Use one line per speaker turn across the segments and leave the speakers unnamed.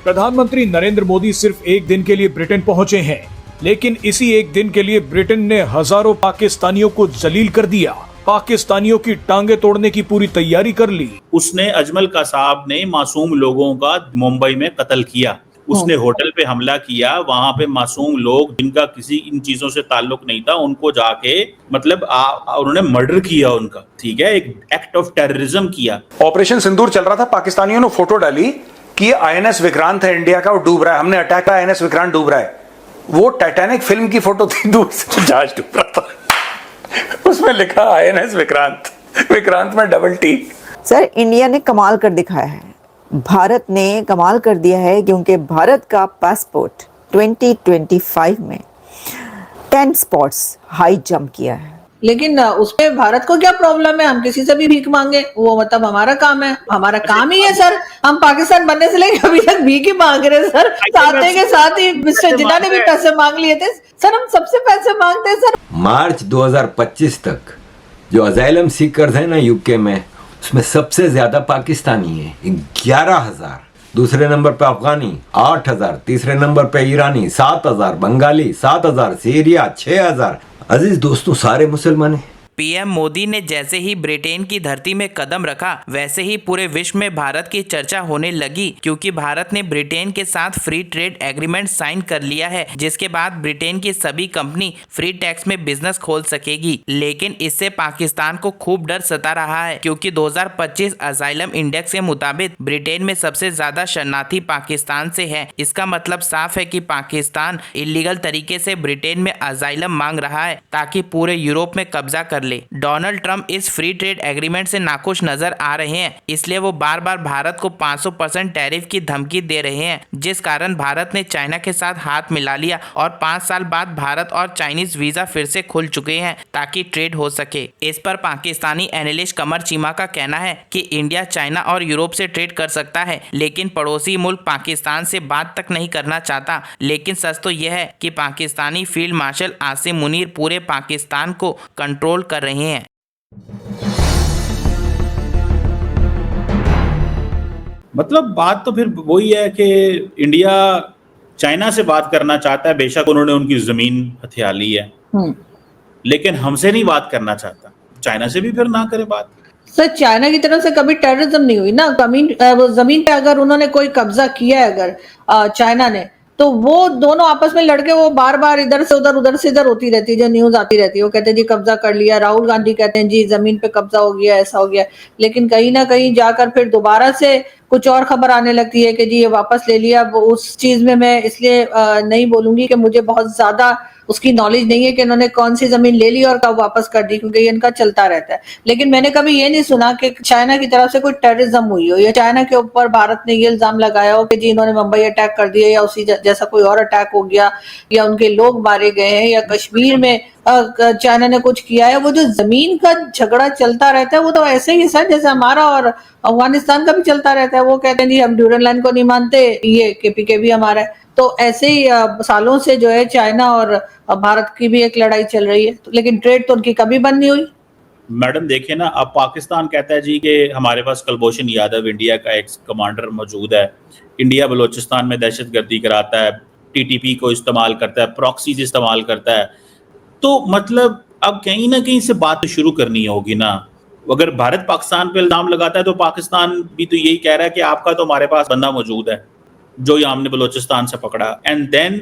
प्रधानमंत्री नरेंद्र मोदी सिर्फ एक दिन के लिए ब्रिटेन पहुंचे हैं, लेकिन इसी एक दिन के लिए ब्रिटेन ने हजारों पाकिस्तानियों को जलील कर दिया। पाकिस्तानियों की टांगे तोड़ने की पूरी तैयारी कर ली।
उसने अजमल कसाब ने मासूम लोगों का मुंबई में कत्ल किया। उसने होटल पे हमला किया, वहां पे मासूम लोग जिनका किसी इन चीजों से ताल्लुक नहीं था उनको जाके मतलब उन्होंने मर्डर किया उनका, ठीक है, एक एक्ट ऑफ टेररिज्म किया।
ऑपरेशन सिंदूर चल रहा था, पाकिस्तानियों ने फोटो डाली कि आईएनएस विक्रांत है इंडिया का, वो डूब रहा है, हमने अटैक किया, आईएनएस विक्रांत डूब रहा है। वो टाइटैनिक फिल्म की फोटो थी, दूर से जहाज डूब रहा था, उसमें लिखा आईएनएस विक्रांत, विक्रांत में डबल टी।
सर, इंडिया ने कमाल कर दिखाया है, भारत ने कमाल कर दिया है, क्योंकि भारत का पासपोर्ट 2025 में 10 स्पॉट्स हाई जंप किया है।
लेकिन उसमें भारत को क्या प्रॉब्लम है? हम किसी से भी भीख मांगे, वो मतलब हमारा काम है, हमारा काम ही है सर। हम पाकिस्तान बनने से लेकर अभी तक भीख ही मांग रहे हैं सर। साथ के साथ ही मिस्टर जिन्ना ने भी पैसे मांग लिए थे सर, हम सबसे पैसे मांगते हैं सर।
मार्च 2025 तक जो अजाइलम सीकर्स हैं ना यूके में, उसमें सबसे ज्यादा पाकिस्तानी है 11,000, दूसरे नंबर पे अफगानी 8,000, तीसरे नंबर पे ईरानी 7,000, बंगाली 7,000, सीरिया 6,000। अजीज दोस्तों, सारे मुसलमान हैं।
पीएम मोदी ने जैसे ही ब्रिटेन की धरती में कदम रखा, वैसे ही पूरे विश्व में भारत की चर्चा होने लगी, क्योंकि भारत ने ब्रिटेन के साथ फ्री ट्रेड एग्रीमेंट साइन कर लिया है, जिसके बाद ब्रिटेन की सभी कंपनी फ्री टैक्स में बिजनेस खोल सकेगी। लेकिन इससे पाकिस्तान को खूब डर सता रहा है, क्योंकि 2025 अजाइलम इंडेक्स के मुताबिक ब्रिटेन में सबसे ज्यादा शरणार्थी पाकिस्तान से है। इसका मतलब साफ है कि पाकिस्तान इलीगल तरीके से ब्रिटेन में अजाइलम मांग रहा है, ताकि पूरे यूरोप में कब्जा कर ले। डोनाल्ड ट्रंप इस फ्री ट्रेड एग्रीमेंट से नाखुश नजर आ रहे हैं, इसलिए वो बार बार भारत को 500% टैरिफ की धमकी दे रहे हैं, जिस कारण भारत ने चाइना के साथ हाथ मिला लिया और 5 साल बाद भारत और चाइनीज वीजा फिर से खुल चुके हैं ताकि ट्रेड हो सके। इस पर पाकिस्तानी एनालिस्ट कमर चीमा का कहना है कि इंडिया चाइना और यूरोप से ट्रेड कर सकता है, लेकिन पड़ोसी मुल्क पाकिस्तान से बात तक नहीं करना चाहता। लेकिन सच तो यह है कि पाकिस्तानी फील्ड मार्शल आसिम मुनीर पूरे पाकिस्तान को कंट्रोल कर रहे हैं।
मतलब बात तो फिर वही है कि इंडिया चाइना से बात करना चाहता है, बेशक उन्होंने उनकी जमीन हथिया ली है, लेकिन हमसे नहीं बात करना चाहता। चाइना से भी फिर ना करे बात।
सर, चाइना की तरफ से कभी टेररिज्म नहीं हुई ना। जमीन पे अगर उन्होंने कोई कब्जा किया है अगर चाइना ने, तो वो दोनों आपस में लड़के वो बार बार इधर से उधर होती रहती है, जो न्यूज आती रहती है। वो कहते हैं जी कब्जा कर लिया, राहुल गांधी कहते हैं जी जमीन पे कब्जा हो गया, ऐसा हो गया, लेकिन कहीं ना कहीं जाकर फिर दोबारा से कुछ और खबर आने लगती है कि जी ये वापस ले लिया। वो उस चीज में मैं इसलिए नहीं बोलूंगी कि मुझे बहुत ज्यादा उसकी नॉलेज नहीं है कि इन्होंने कौन सी जमीन ले ली और कब वापस कर दी, क्योंकि ये इनका चलता रहता है। लेकिन मैंने कभी ये नहीं सुना कि चाइना की तरफ से कोई टेररिज्म हुई हो, या चाइना के ऊपर भारत ने ये इल्जाम लगाया हो कि जी इन्होंने मुंबई अटैक कर दिया, या उसी जैसा कोई और अटैक हो गया, या उनके लोग मारे गए हैं, या कश्मीर में चाइना ने कुछ किया है। वो जो जमीन का झगड़ा चलता रहता है वो तो ऐसे ही सर जैसे हमारा और अफगानिस्तान का भी चलता रहता है। वो कहते हैं जी हम ड्यूरन लाइन को नहीं मानते, ये केपीके भी हमारा है। तो ऐसे ही सालों से जो है चाइना और भारत की भी एक लड़ाई चल रही है, लेकिन ट्रेड तो उनकी कभी बंद नहीं हुई।
मैडम देखिए ना, अब पाकिस्तान कहता है जी कि हमारे पास कुलभूषण यादव इंडिया का एक्स कमांडर मौजूद है, इंडिया बलोचिस्तान में दहशतगर्दी कराता है, टीटीपी को इस्तेमाल करता है, प्रॉक्सीज इस्तेमाल करता है। तो मतलब अब कहीं ना कहीं से बात शुरू करनी होगी ना। अगर भारत पाकिस्तान पे इल्जाम लगाता है तो पाकिस्तान भी तो यही कह रहा है कि आपका तो हमारे पास बंदा मौजूद है जो ये हमने बलोचिस्तान से पकड़ा। एंड देन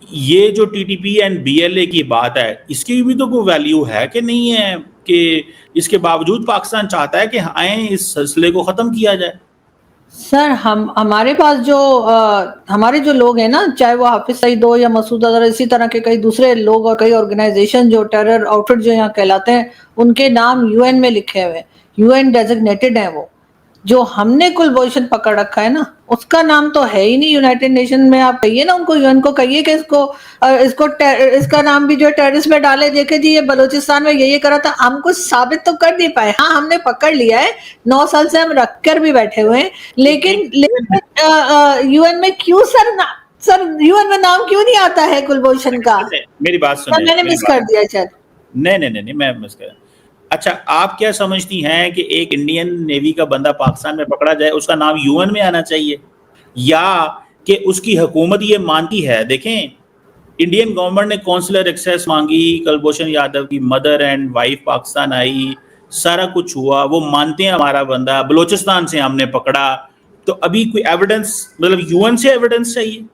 ये जो टीटीपी एंड बीएलए की बात है, इसकी भी तो कोई वैल्यू है कि नहीं है, कि इसके बावजूद पाकिस्तान चाहता है कि आए इस सिलसिले को खत्म किया जाए।
सर, हमारे पास जो हमारे जो लोग हैं ना, चाहे वो हाफिज सईद हो या मसूद अजहर, इसी तरह के कई दूसरे लोग और कई ऑर्गेनाइजेशन जो टेरर आउटफिट जो यहाँ कहलाते हैं, उनके नाम यूएन में लिखे हुए हैं, यूएन डेजिग्नेटेड है। वो जो हमने कुलभूषण पकड़ रखा है ना, उसका नाम तो है ही नहीं यूनाइटेड नेशन में। आप कहिए ना उनको, यूएन को कहिए कि इसका नाम भी जो टेररिस्ट में डाले, देखे जी ये बलूचिस्तान में ये करा था। हम कुछ साबित तो कर नहीं पाए। हाँ, हमने पकड़ लिया है, 9 साल से हम रख कर भी बैठे हुए हैं, लेकिन यूएन में क्यों सर यूएन में नाम क्यों नहीं आता है कुलभूषण का?
मेरी बात सुनिए,
मैंने मिस कर दिया शायद।
नहीं, मैं मिस कर। अच्छा, आप क्या समझती हैं कि एक इंडियन नेवी का बंदा पाकिस्तान में पकड़ा जाए, उसका नाम यूएन में आना चाहिए, या कि उसकी हुकूमत ये मानती है। देखें, इंडियन गवर्नमेंट ने कौंसलर एक्सेस मांगी, कुलभूषण यादव की मदर एंड वाइफ पाकिस्तान आई, सारा कुछ हुआ, वो मानते हैं हमारा बंदा, बलोचिस्तान से हमने पकड़ा। तो अभी कोई एविडेंस, मतलब यूएन से एविडेंस चाहिए?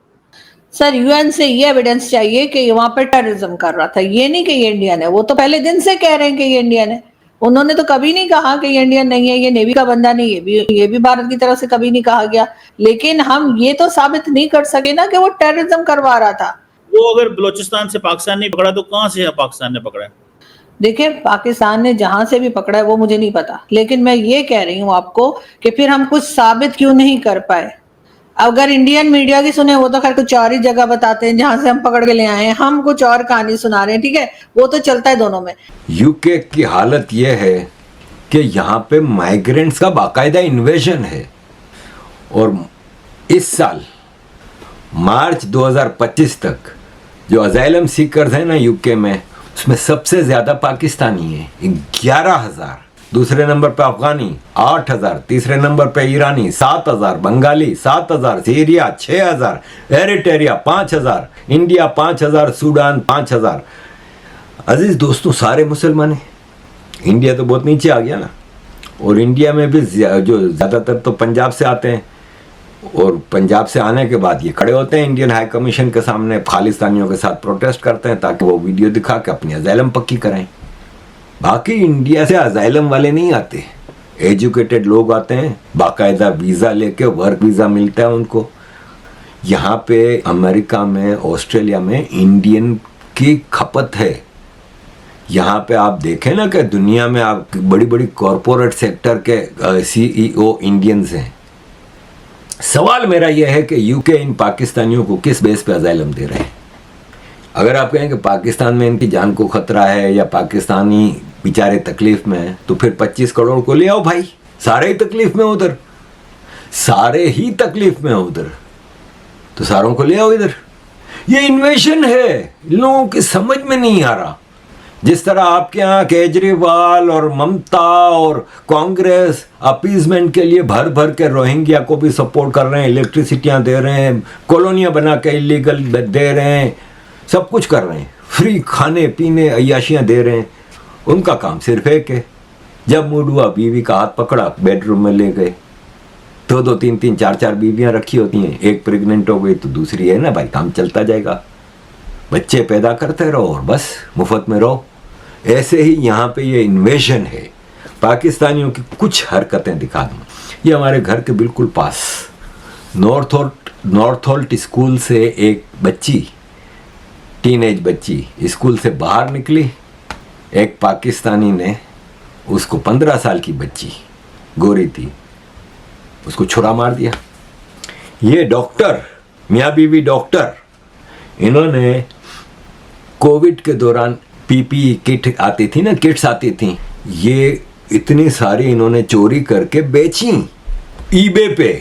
सर, यूएन से ये एविडेंस चाहिए कि वहां पर टेररिज्म कर रहा था, ये नहीं कि ये इंडियन है। वो तो पहले दिन से कह रहे हैं कि ये इंडियन है। उन्होंने तो कभी नहीं कहा कि ये इंडियन नहीं है, ये नेवी का बंदा नहीं है, ये भी भारत की तरफ से कभी नहीं कहा गया। लेकिन हम ये तो साबित नहीं कर सके ना कि वो टेररिज्म करवा रहा था।
वो अगर बलोचिस्तान से पाकिस्तान ने पकड़ा तो कहां से पाकिस्तान ने पकड़ा?
देखिए, पाकिस्तान ने जहां से भी पकड़ा है वो मुझे नहीं पता, लेकिन मैं ये कह रही हूँ आपको कि फिर हम कुछ साबित क्यों नहीं कर पाए। अगर इंडियन मीडिया की सुने, वो तो खैर कुछ और ही जगह बताते हैं जहां से हम पकड़ के ले आए हैं, हम कुछ और कहानी सुना रहे हैं, ठीक है, वो तो चलता है दोनों में।
यूके की हालत यह है कि यहाँ पे माइग्रेंट्स का बाकायदा इन्वेजन है, और इस साल मार्च 2025 तक जो अजाइलम सीकर्स हैं ना यूके में, उसमें सबसे ज्यादा पाकिस्तानी है 11,000, दूसरे नंबर पे अफगानी 8,000, तीसरे नंबर पे ईरानी 7,000, Bengali 7,000, Syria 6,000, Eritrea 5,000, India 5,000, Sudan 5,000। अजीज दोस्तों, सारे मुसलमान हैं। इंडिया तो बहुत नीचे आ गया ना, और इंडिया में भी जो ज़्यादातर तो पंजाब से आते हैं, और पंजाब से आने के बाद ये खड़े होते हैं इंडियन हाई कमीशन के सामने, खालिस्तानियों के साथ प्रोटेस्ट करते हैं ताकि वो वीडियो दिखा के अपनी अजाइलम पक्की करें। बाकी इंडिया से अजाइलम वाले नहीं आते, एजुकेटेड लोग आते हैं, बाकायदा वीज़ा लेके, वर्क वीज़ा मिलता है उनको। यहाँ पे अमेरिका में, ऑस्ट्रेलिया में इंडियन की खपत है। यहाँ पे आप देखें ना कि दुनिया में आप बड़ी बड़ी कॉरपोरेट सेक्टर के CEO इंडियंस हैं। सवाल मेरा यह है कि यूके इन पाकिस्तानियों को किस बेस पे अजाइलम दे रहे हैं? अगर आप कहें कि पाकिस्तान में इनकी जान को खतरा है या पाकिस्तानी बेचारे तकलीफ में हैं, तो फिर 25 करोड़ को ले आओ भाई, सारे ही तकलीफ में उधर, सारे ही तकलीफ में उधर, तो सारों को ले आओ इधर। ये इन्वेशन है, लोगों की समझ में नहीं आ रहा। जिस तरह आपके यहाँ केजरीवाल और ममता और कांग्रेस अपीजमेंट के लिए भर भर के रोहिंग्या को भी सपोर्ट कर रहे हैं, इलेक्ट्रिसिटियाँ दे रहे हैं, कॉलोनियाँ बना के इलीगल दे रहे हैं, सब कुछ कर रहे हैं, फ्री खाने पीने अय्याशियाँ दे रहे हैं। उनका काम सिर्फ एक है, जब मूड हुआ बीवी का हाथ पकड़ा, बेडरूम में ले गए। 2-2, 3-3, 4-4 बीवियाँ रखी होती हैं, एक प्रेग्नेंट हो गई तो दूसरी है ना भाई, काम चलता जाएगा, बच्चे पैदा करते रहो और बस मुफ्त में रहो। ऐसे ही यहाँ पे ये इन्वेजन है। पाकिस्तानियों की कुछ हरकतें दिखा दूँ। ये हमारे घर के बिल्कुल पास नॉर्थहोल्ट स्कूल से एक बच्ची, टीनेज बच्ची स्कूल से बाहर निकली, एक पाकिस्तानी ने उसको, 15 साल की बच्ची गोरी थी, उसको छुरा मार दिया। ये डॉक्टर, मियाँ बीवी डॉक्टर, इन्होंने कोविड के दौरान PPE किट आती थी ना, किट्स आती थी, ये इतनी सारी इन्होंने चोरी करके बेची eBay पे।